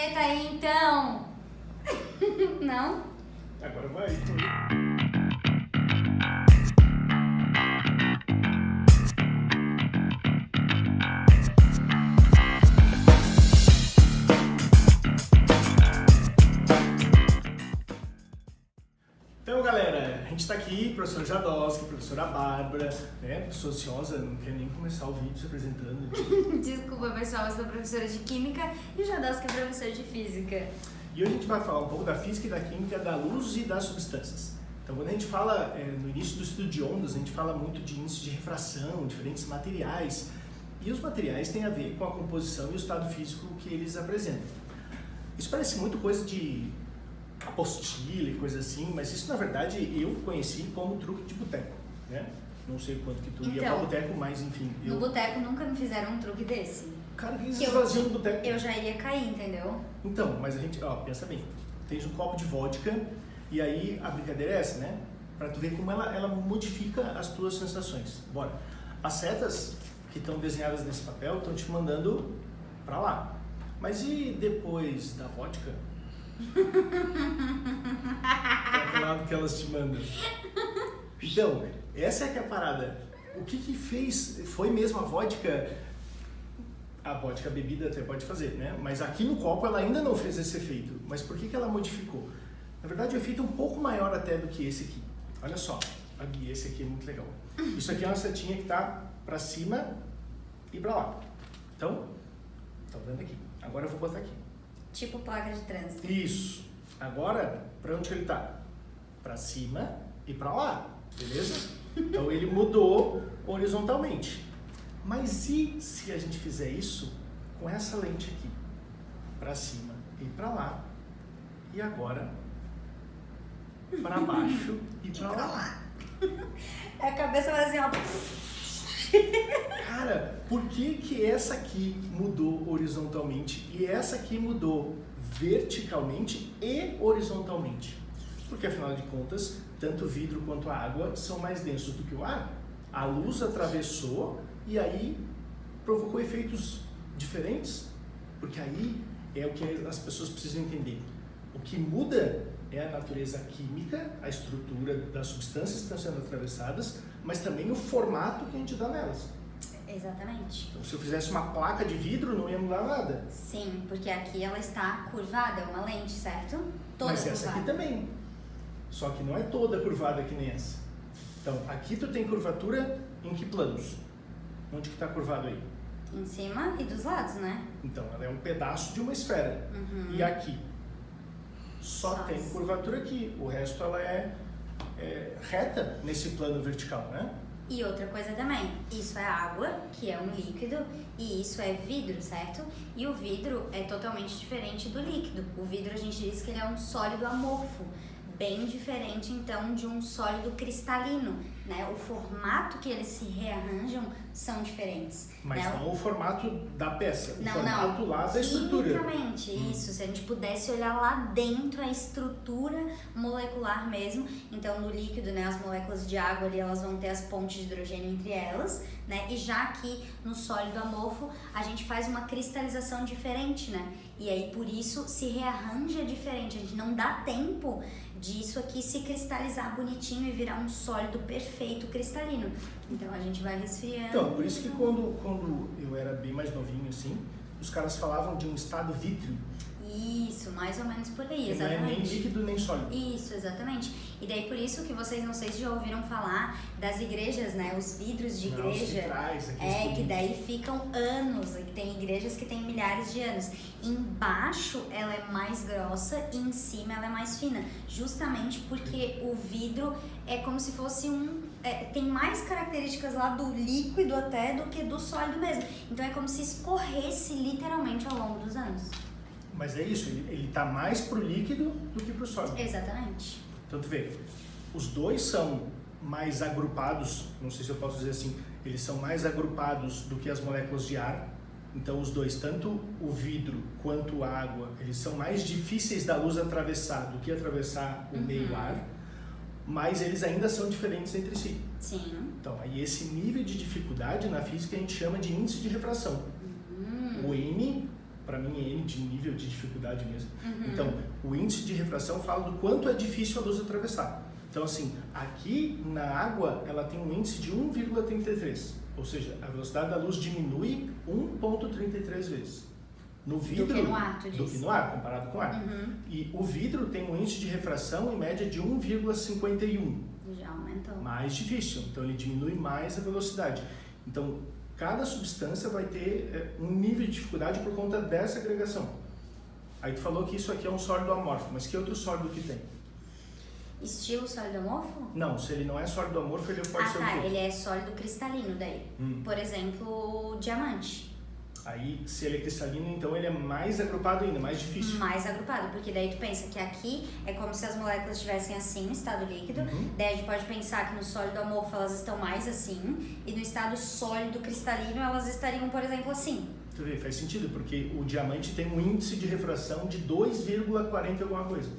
vinheta aí, então. Não? Agora vai. Então, galera, a gente está aqui, professor Jadowski, professora Bárbara, né? Pessoa ansiosa, não quer nem começar o vídeo se apresentando. Desculpa, pessoal, eu sou professora de Química e o Jadowski é professor de Física. E hoje a gente vai falar um pouco da física e da química da luz e das substâncias. Então, quando a gente fala no início do estudo de ondas, a gente fala muito de índice de refração, diferentes materiais. E os materiais têm a ver com a composição e o estado físico que eles apresentam. Isso parece muito coisa de apostila e coisa assim, mas isso na verdade eu conheci como truque de boteco, né? Não sei quanto que tu ia pra boteco, mas enfim. No boteco nunca me fizeram um truque desse. Cara, o que vocês faziam no boteco? Eu já ia cair, entendeu? Então, mas a gente, pensa bem, tens um copo de vodka e aí a brincadeira é essa, né? Pra tu ver como ela modifica as tuas sensações. Bora. As setas que estão desenhadas nesse papel estão te mandando pra lá. Mas e depois da vodka? Pra que lado que elas te mandam? Então, essa é que é a parada. O que fez? Foi mesmo a vodka? A vodka bebida até pode fazer, né? Mas aqui no copo ela ainda não fez esse efeito. Mas por que ela modificou? Na verdade, o efeito é um pouco maior até do que esse aqui. Olha só, esse aqui é muito legal. Isso aqui é uma setinha que tá pra cima e pra lá. Então, tá vendo aqui. Agora eu vou botar aqui. Tipo placa de trânsito. Isso. Agora, pra onde que ele tá? Pra cima e pra lá, beleza? Então ele mudou horizontalmente. Mas e se a gente fizer isso com essa lente aqui? Pra cima e pra lá. E agora pra baixo e pra lá. A cabeça vai assim, ó. Cara, por que essa aqui mudou horizontalmente e essa aqui mudou verticalmente e horizontalmente? Porque afinal de contas, tanto o vidro quanto a água são mais densos do que o ar. A luz atravessou e aí provocou efeitos diferentes. Porque aí é o que as pessoas precisam entender. O que muda é a natureza química, a estrutura das substâncias que estão sendo atravessadas, mas também o formato que a gente dá nelas. Exatamente. Então, se eu fizesse uma placa de vidro, não ia mudar nada. Sim, porque aqui ela está curvada, é uma lente, certo? Toda mas essa curvada. aqui também. Só que não é toda curvada que nem essa. Então, aqui tu tem curvatura em que planos? Onde que está curvado aí? Em cima e dos lados, né? Então, ela é um pedaço de uma esfera. Uhum. E aqui? Só tem curvatura aqui. O resto ela é reta nesse plano vertical, né? E outra coisa também, isso é água, que é um líquido, e isso é vidro, certo? E o vidro é totalmente diferente do líquido. O vidro a gente diz que ele é um sólido amorfo, bem diferente então de um sólido cristalino, né? O formato que eles se rearranjam são diferentes. Mas né? não o formato da peça, o não, formato lá da estrutura. Quimicamente, isso. Se a gente pudesse olhar lá dentro a estrutura molecular mesmo, então no líquido, né, as moléculas de água ali, elas vão ter as pontes de hidrogênio entre elas, né? E já aqui no sólido amorfo, a gente faz uma cristalização diferente, né? E aí por isso se rearranja diferente, a gente não dá tempo disso aqui se cristalizar bonitinho e virar um sólido perfeito cristalino. Então a gente vai resfriando. Então, por isso que quando eu era bem mais novinho assim, os caras falavam de um estado vítreo. Isso, mais ou menos por aí, que exatamente. Não é nem líquido nem sólido. Isso, exatamente. E daí por isso que vocês, não sei se já ouviram falar das igrejas, né? Os vidros de igreja. Os vitrais, que daí ficam anos, e tem igrejas que tem milhares de anos. Embaixo ela é mais grossa e em cima ela é mais fina. Justamente porque o vidro é como se fosse tem mais características lá do líquido até do que do sólido mesmo. Então é como se escorresse literalmente ao longo dos anos. Mas é isso, ele tá mais pro líquido do que pro sólido. Exatamente. Então tu vê, os dois são mais agrupados, não sei se eu posso dizer assim, eles são mais agrupados do que as moléculas de ar. Então os dois, tanto o vidro quanto a água, eles são mais difíceis da luz atravessar do que atravessar o meio ar, mas eles ainda são diferentes entre si. Sim. Então aí esse nível de dificuldade na física a gente chama de índice de refração. O N, para mim é N de nível de dificuldade mesmo. Então, o índice de refração fala do quanto é difícil a luz atravessar. Então, assim, aqui na água, ela tem um índice de 1,33. Ou seja, a velocidade da luz diminui 1,33 vezes. No vidro, do que no ar, tu disse. do que no ar, comparado com o ar. E o vidro tem um índice de refração em média de 1,51. Já aumentou. Mais difícil, então ele diminui mais a velocidade. Então, cada substância vai ter um nível de dificuldade por conta dessa agregação. Aí tu falou que isso aqui é um sólido amorfo, mas que outro sólido que tem? Estilo sólido amorfo? Não, se ele não é sólido amorfo, ele pode ser o quê? Ele é sólido cristalino daí. Por exemplo, diamante. Aí, se ele é cristalino, então ele é mais agrupado ainda, mais difícil. Mais agrupado, porque daí tu pensa que aqui é como se as moléculas estivessem assim no estado líquido, daí a gente pode pensar que no sólido amorfo elas estão mais assim, e no estado sólido cristalino elas estariam, por exemplo, assim. Tu vê, faz sentido, porque o diamante tem um índice de refração de 2,40 alguma coisa.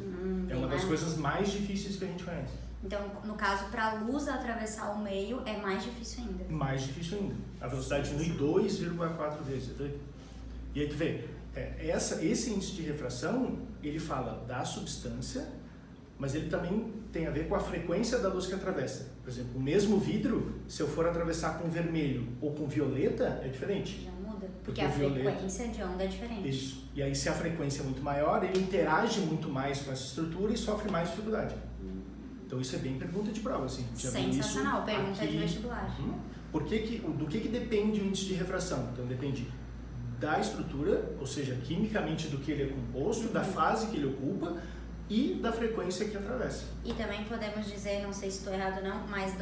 É uma das coisas mais difíceis que a gente conhece. Então, no caso, para a luz atravessar o meio, é mais difícil ainda. Mais difícil ainda. A velocidade diminui 2,4 vezes. E aí tu vê, esse índice de refração, ele fala da substância, mas ele também tem a ver com a frequência da luz que atravessa. Por exemplo, o mesmo vidro, se eu for atravessar com vermelho ou com violeta, é diferente. Já muda, porque a frequência de onda é diferente. Isso. E aí, se a frequência é muito maior, ele interage muito mais com essa estrutura e sofre mais dificuldade. Então isso é bem pergunta de prova, assim. Sensacional, pergunta de vestibular. Do que depende o índice de refração? Então depende da estrutura, ou seja, quimicamente do que ele é composto, da fase que ele ocupa e da frequência que atravessa. E também podemos dizer, não sei se estou errado não, mas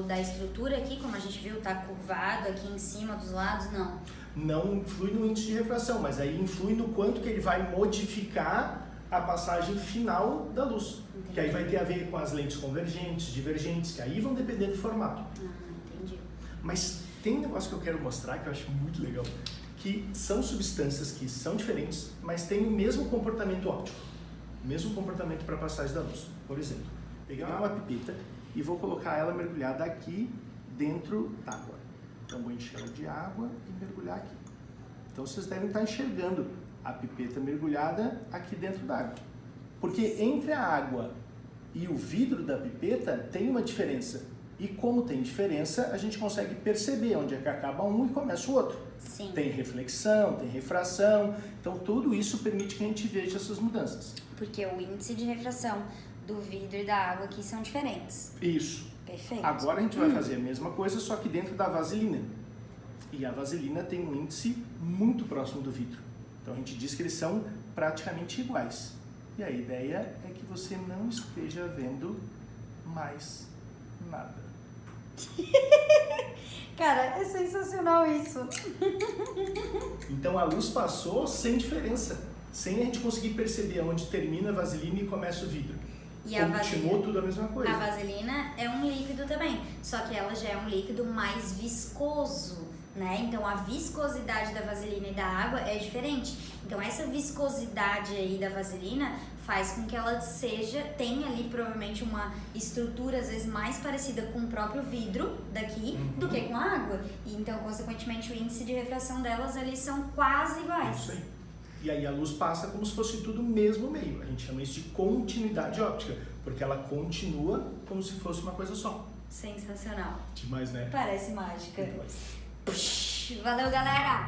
da estrutura aqui, como a gente viu, está curvado aqui em cima, dos lados, não. Não influi no índice de refração, mas aí influi no quanto que ele vai modificar a passagem final da luz. Entendi. Que aí vai ter a ver com as lentes convergentes, divergentes, que aí vão depender do formato. Entendi. Mas tem um negócio que eu quero mostrar que eu acho muito legal, que são substâncias que são diferentes, mas têm o mesmo comportamento óptico, o mesmo comportamento para a passagem da luz. Por exemplo, pegar uma pipeta e vou colocar ela mergulhada aqui dentro d'água. Então vou encher ela de água e mergulhar aqui. Então vocês devem estar enxergando a pipeta mergulhada aqui dentro d'água. Porque entre a água e o vidro da pipeta tem uma diferença. E como tem diferença, a gente consegue perceber onde é que acaba um e começa o outro. Sim. Tem reflexão, tem refração. Então tudo isso permite que a gente veja essas mudanças. Porque o índice de refração do vidro e da água aqui são diferentes. Isso. Perfeito. Agora a gente vai fazer a mesma coisa, só que dentro da vaselina. E a vaselina tem um índice muito próximo do vidro. Então a gente diz que eles são praticamente iguais. E a ideia é que você não esteja vendo mais nada. Cara, é sensacional isso. Então a luz passou sem diferença, sem a gente conseguir perceber onde termina a vaselina e começa o vidro. E continuou tudo a mesma coisa. A vaselina é um líquido também, só que ela já é um líquido mais viscoso, né? Então a viscosidade da vaselina e da água é diferente. Então essa viscosidade aí da vaselina faz com que ela tenha ali provavelmente uma estrutura às vezes mais parecida com o próprio vidro daqui do que com a água. E então, consequentemente, o índice de refração delas ali são quase iguais. Isso aí. E aí a luz passa como se fosse tudo o mesmo meio. A gente chama isso de continuidade óptica, porque ela continua como se fosse uma coisa só. Sensacional. Demais, né? Parece mágica. Demais. Valeu, galera!